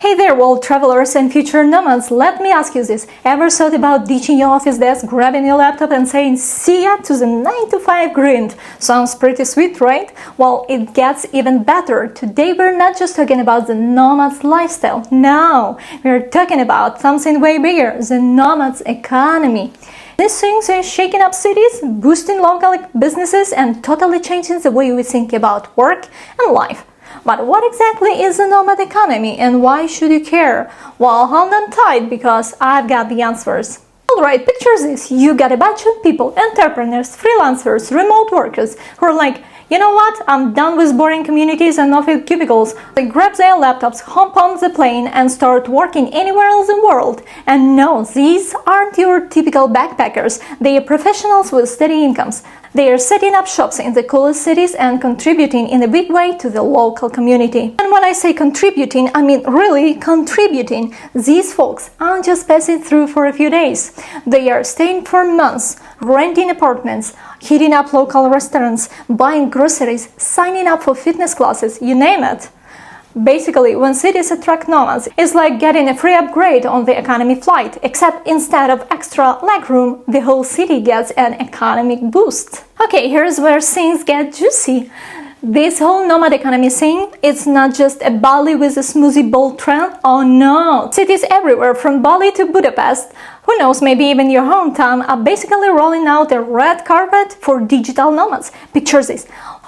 Hey there, world travelers and future nomads, let me ask you this. Ever thought about ditching your office desk, grabbing your laptop and saying see ya to the 9 to 5 grind? Sounds pretty sweet, right? Well, it gets even better. Today we're not just talking about the nomads lifestyle. No, we're talking about something way bigger, the nomads economy. These things are shaking up cities, boosting local businesses and totally changing the way we think about work and life. But what exactly is the nomad economy and why should you care? Well, hold on tight because I've got the answers. Alright, picture this. You got a bunch of people, entrepreneurs, freelancers, remote workers who are like, you know what, I'm done with boring communities and office cubicles. They grab their laptops, hop on the plane and start working anywhere else in the world. And no, these aren't your typical backpackers. They are professionals with steady incomes. They are setting up shops in the coolest cities and contributing in a big way to the local community. And when I say contributing, I mean really contributing. These folks aren't just passing through for a few days. They are staying for months, renting apartments, hitting up local restaurants, buying groceries, signing up for fitness classes, you name it. Basically, when cities attract nomads, it's like getting a free upgrade on the economy flight, except instead of extra legroom, the whole city gets an economic boost. Okay, here's where things get juicy. This whole nomad economy thing, it's not just a Bali with a smoothie bowl trend. Oh no! Cities everywhere from Bali to Budapest, who knows, maybe even your hometown, are basically rolling out a red carpet for digital nomads. Picture this.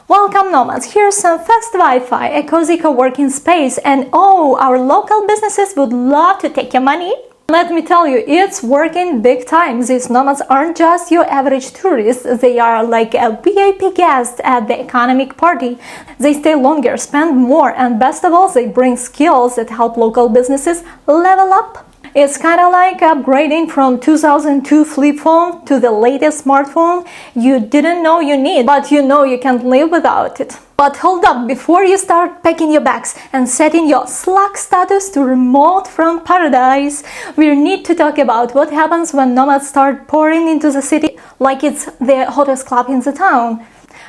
Welcome nomads, here's some fast Wi-Fi, a cozy co-working space, and oh, our local businesses would love to take your money. Let me tell you, it's working big time. These nomads aren't just your average tourists, they are like a VIP guest at the economic party. They stay longer, spend more, and best of all, they bring skills that help local businesses level up. It's kind of like upgrading from 2002 flip phone to the latest smartphone you didn't know you need, but you know you can't live without it. But hold up, before you start packing your bags and setting your Slack status to remote from paradise, we need to talk about what happens when nomads start pouring into the city like it's the hottest club in the town.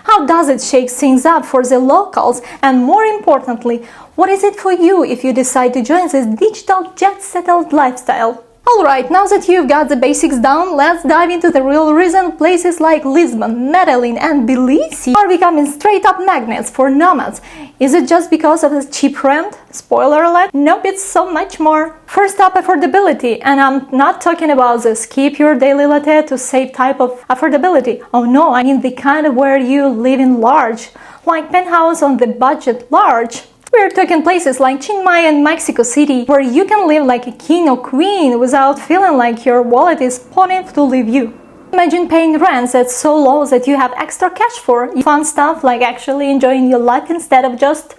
How does it shake things up for the locals? And more importantly, what is it for you if you decide to join this digital jet-settled lifestyle? Alright, now that you've got the basics down, let's dive into the real reason places like Lisbon, Medellin and Tbilisi are becoming straight-up magnets for nomads. Is it just because of the cheap rent? Spoiler alert, nope, it's so much more. First up, affordability, and I'm not talking about the skip your daily latte to save type of affordability. Oh no, I mean the kind of where you live in large, like penthouse on the budget large. We're talking places like Chiang Mai and Mexico City, where you can live like a king or queen without feeling like your wallet is pawning to leave you. Imagine paying rents that's so low that you have extra cash for fun stuff like actually enjoying your life instead of just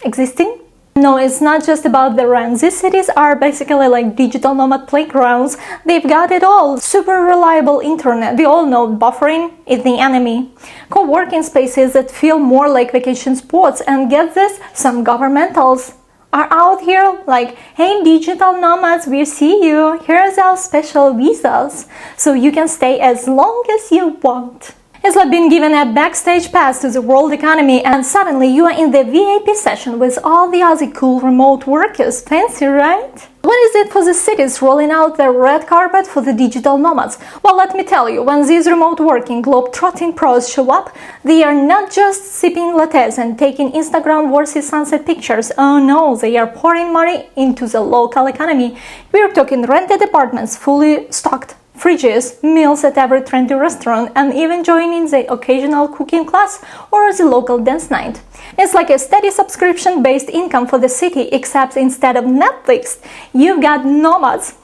existing. No, it's not just about the rent. These cities are basically like digital nomad playgrounds. They've got it all. Super reliable internet. We all know buffering is the enemy. Co-working spaces that feel more like vacation spots. And get this, some governmentals are out here like, hey digital nomads, we see you. Here's our special visas. So you can stay as long as you want. It's like being given a backstage pass to the world economy and suddenly you are in the VIP session with all the other cool remote workers. Fancy, right? What is it for the cities rolling out the red carpet for the digital nomads? Well, let me tell you, when these remote working, globe-trotting pros show up, they are not just sipping lattes and taking Instagram-worthy sunset pictures. Oh no, they are pouring money into the local economy. We're talking rented apartments, fully stocked, fridges, meals at every trendy restaurant, and even joining the occasional cooking class or the local dance night. It's like a steady subscription-based income for the city, except instead of Netflix, you've got nomads.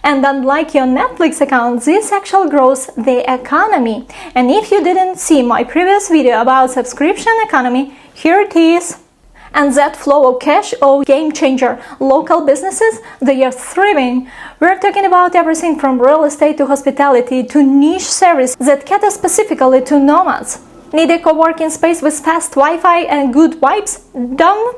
And unlike your Netflix account, this actually grows the economy. And if you didn't see my previous video about subscription economy, here it is. And that flow of cash, oh game changer. Local businesses, they are thriving. We're talking about everything from real estate to hospitality to niche service that cater specifically to nomads. Need a co-working space with fast Wi-Fi and good vibes? Done.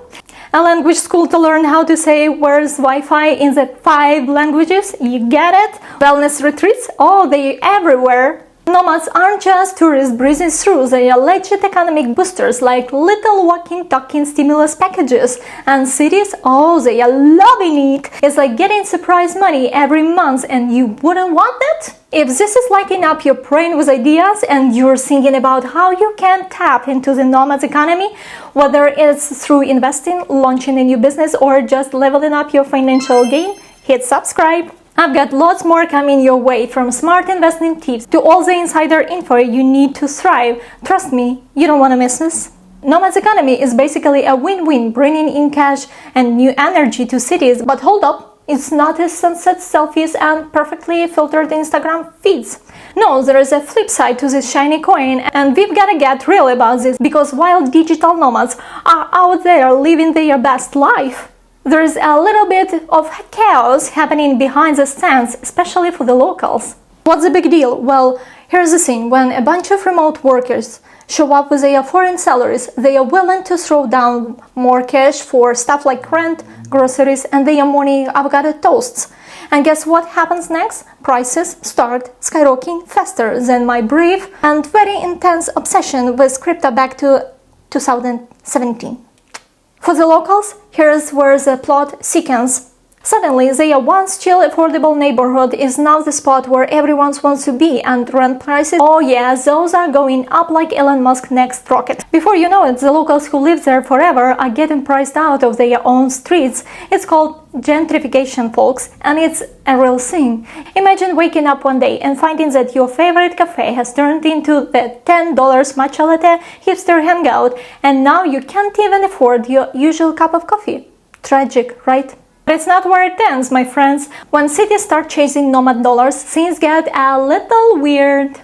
A language school to learn how to say where's Wi-Fi in the 5 languages? You get it. Wellness retreats? Oh, they're everywhere. Nomads aren't just tourists breezing through, they are legit economic boosters like little walking talking stimulus packages. And cities, oh, they are loving it. It's like getting surprise money every month, and you wouldn't want that? If this is lighting up your brain with ideas and you're thinking about how you can tap into the Nomads economy, whether it's through investing, launching a new business, or just leveling up your financial game, hit subscribe. I've got lots more coming your way, from smart investing tips to all the insider info you need to thrive. Trust me, you don't want to miss this. Nomads Economy is basically a win-win, bringing in cash and new energy to cities. But hold up, it's not as sunset selfies and perfectly filtered Instagram feeds. No, there is a flip side to this shiny coin, and we've gotta get real about this, because while digital nomads are out there living their best life, there's a little bit of chaos happening behind the scenes, especially for the locals. What's the big deal? Well, here's the thing. When a bunch of remote workers show up with their foreign salaries, they are willing to throw down more cash for stuff like rent, groceries, and their morning avocado toasts. And guess what happens next? Prices start skyrocketing faster than my brief and very intense obsession with crypto back to 2017. For the locals, here's where the plot thickens. Suddenly, their once chill, affordable neighborhood is now the spot where everyone wants to be, and rent prices, oh yeah, those are going up like Elon Musk's next rocket. Before you know it, the locals who live there forever are getting priced out of their own streets. It's called gentrification, folks, and it's a real thing. Imagine waking up one day and finding that your favorite cafe has turned into the $10 matcha latte hipster hangout, and now you can't even afford your usual cup of coffee. Tragic, right? But it's not where it ends, my friends. When cities start chasing nomad dollars, things get a little weird.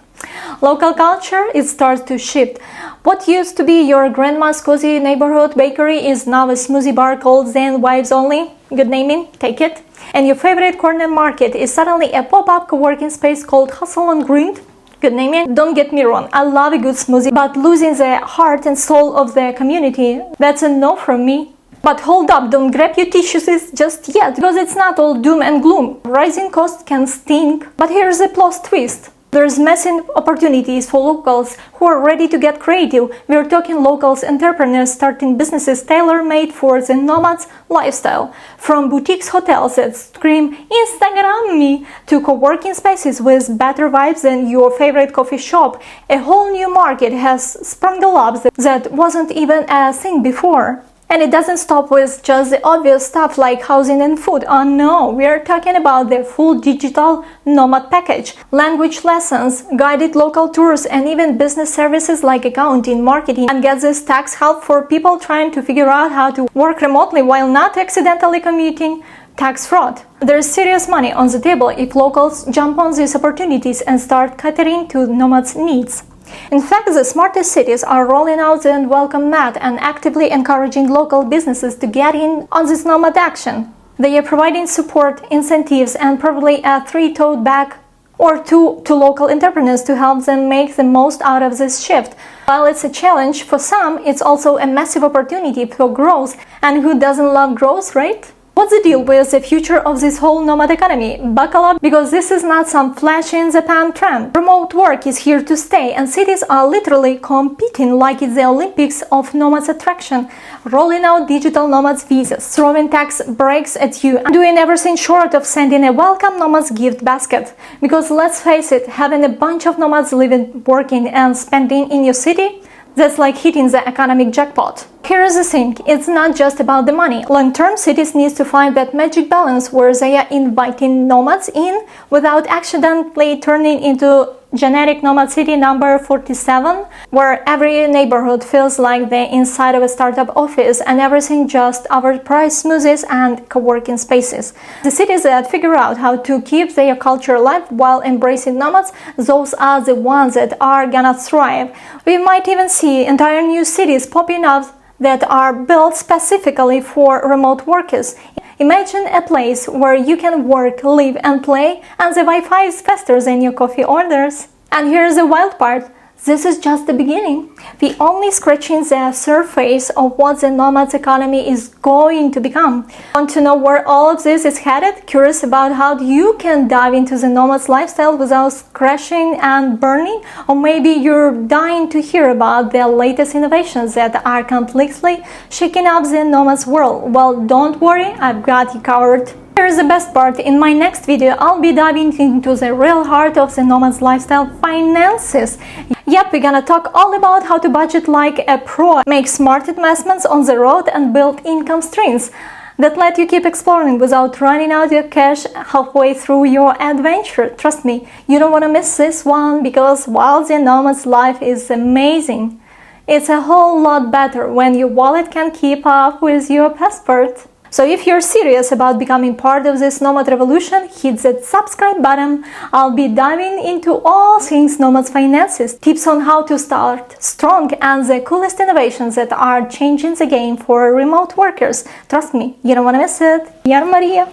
Local culture, it starts to shift. What used to be your grandma's cozy neighborhood bakery is now a smoothie bar called Zen Wives Only. Good naming, take it. And your favorite corner market is suddenly a pop-up co-working space called Hustle and Grind. Good naming. Don't get me wrong, I love a good smoothie, but losing the heart and soul of the community, that's a no from me. But hold up, don't grab your tissues just yet, because it's not all doom and gloom. Rising costs can stink, but here's the plot twist. There's massive opportunities for locals who are ready to get creative. We're talking locals, entrepreneurs starting businesses tailor-made for the nomads lifestyle. From boutiques hotels that scream Instagram me to co-working spaces with better vibes than your favorite coffee shop. A whole new market has sprung up that wasn't even a thing before. And it doesn't stop with just the obvious stuff like housing and food. Oh no, we are talking about the full digital nomad package. Language lessons, guided local tours, and even business services like accounting, marketing, and get this tax help for people trying to figure out how to work remotely while not accidentally committing tax fraud. There's serious money on the table if locals jump on these opportunities and start catering to nomads' needs. In fact, the smartest cities are rolling out the welcome mat and actively encouraging local businesses to get in on this nomad action. They are providing support, incentives, and probably a three-toed bag or two to local entrepreneurs to help them make the most out of this shift. While it's a challenge for some, it's also a massive opportunity for growth. And who doesn't love growth, right? What's the deal with the future of this whole nomad economy? Buckle up, because this is not some flash-in-the-pan trend. Remote work is here to stay, and cities are literally competing like it's the Olympics of nomads attraction, rolling out digital nomads visas, throwing tax breaks at you, and doing everything short of sending a welcome nomads gift basket. Because let's face it, having a bunch of nomads living, working, and spending in your city, that's like hitting the economic jackpot. Here's the thing, it's not just about the money. Long-term, cities need to find that magic balance where they are inviting nomads in without accidentally turning into generic nomad city number 47, where every neighborhood feels like the inside of a startup office and everything just overpriced smoothies and co-working spaces. The cities that figure out how to keep their culture alive while embracing nomads, those are the ones that are gonna thrive. We might even see entire new cities popping up that are built specifically for remote workers. Imagine a place where you can work, live, and play, and the Wi-Fi is faster than your coffee orders. And here's the wild part. this is just the beginning. We only scratching the surface of what the Nomads economy is going to become. Want to know where all of this is headed? Curious about how you can dive into the Nomads lifestyle without crashing and burning? Or maybe you're dying to hear about the latest innovations that are completely shaking up the Nomads world? Well, don't worry, I've got you covered. Here's the best part. In my next video, I'll be diving into the real heart of the Nomads lifestyle: finances. Yep, we're gonna talk all about how to budget like a pro, make smart investments on the road, and build income streams that let you keep exploring without running out your cash halfway through your adventure. Trust me, you don't want to miss this one, because while the Nomads life is amazing, it's a whole lot better when your wallet can keep up with your passport. So if you're serious about becoming part of this Nomad revolution, hit that subscribe button. I'll be diving into all things Nomads finances, tips on how to start strong, and the coolest innovations that are changing the game for remote workers. Trust me, you don't want to miss it. Yar Maria.